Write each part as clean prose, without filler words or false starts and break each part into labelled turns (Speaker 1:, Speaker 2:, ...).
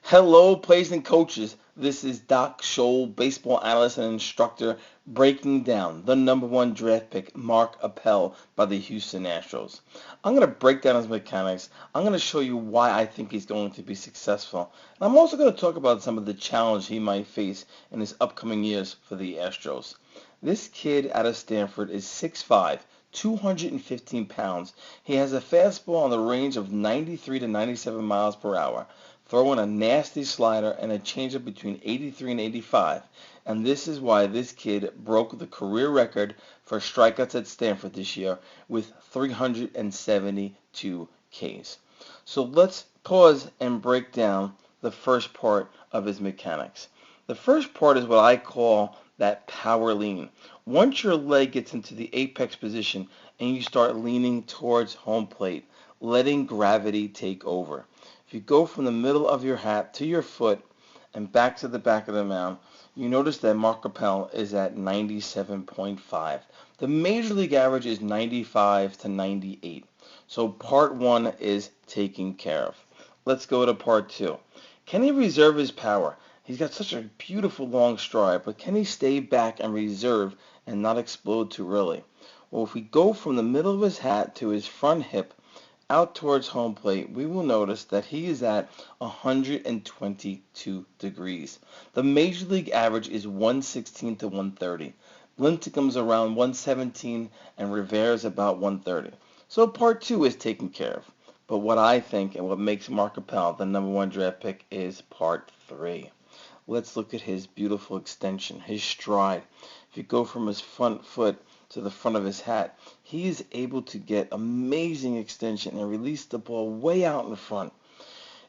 Speaker 1: Hello, players and coaches. This is Doc Scholl, baseball analyst and instructor, breaking down the number one draft pick, Mark Appel, by the Houston Astros. I'm going to break down his mechanics. I'm going to show you why I think he's going to be successful. And I'm also going to talk about some of the challenge he might face in his upcoming years for the Astros. This kid out of Stanford is 6'5", 215 pounds. He has a fastball on the range of 93 to 97 miles per hour, throwing a nasty slider and a changeup between 83 and 85. And this is why this kid broke the career record for strikeouts at Stanford this year with 372 Ks. So let's pause and break down the first part of his mechanics. The first part is what I call that power lean. Once your leg gets into the apex position and you start leaning towards home plate, letting gravity take over. If you go from the middle of your hat to your foot and back to the back of the mound, you notice that Mark Appel is at 97.5. The major league average is 95 to 98. So part one is taken care of. Let's go to part two. Can he reserve his power? He's got such a beautiful long stride, but can he stay back and reserve and not explode too early? Well, if we go from the middle of his hat to his front hip, out towards home plate, we will notice that he is at 122 degrees. The major league average is 116 to 130. Lincecum's around 117 and Rivera's about 130. So part two is taken care of. But what I think and what makes Mark Appel the number one draft pick is part three. Let's look at his beautiful extension, his stride. If you go from his front foot to the front of his hat, he is able to get amazing extension and release the ball way out in front.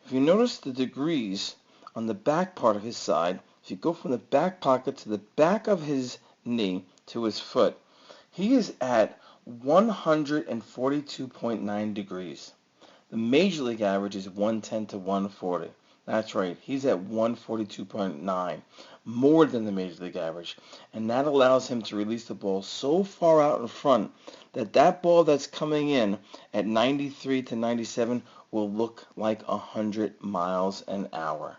Speaker 1: If you notice the degrees on the back part of his side, if you go from the back pocket to the back of his knee to his foot, he is at 142.9 degrees. The major league average is 110 to 140. That's right, he's at 142.9, more than the major league average. And that allows him to release the ball so far out in front that that ball that's coming in at 93 to 97 will look like 100 miles an hour.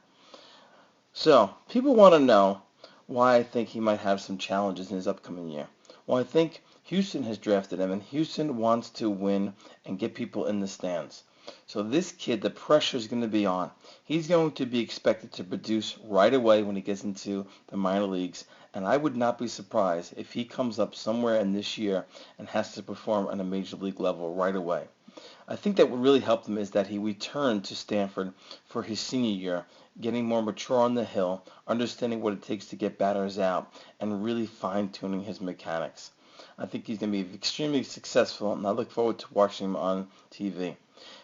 Speaker 1: So, people want to know why I think he might have some challenges in his upcoming year. Well, I think Houston has drafted him, and Houston wants to win and get people in the stands. So this kid, the pressure is going to be on. He's going to be expected to produce right away when he gets into the minor leagues, and I would not be surprised if he comes up somewhere in this year and has to perform on a major league level right away. I think that what really helped him is that he returned to Stanford for his senior year, getting more mature on the hill, understanding what it takes to get batters out, and really fine-tuning his mechanics. I think he's going to be extremely successful, and I look forward to watching him on TV.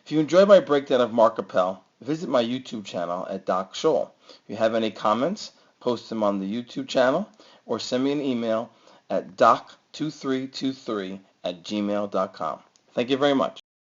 Speaker 1: If you enjoyed my breakdown of Mark Appel, visit my YouTube channel at Doc Scholl. If you have any comments, post them on the YouTube channel or send me an email at doc2323@gmail.com. Thank you very much.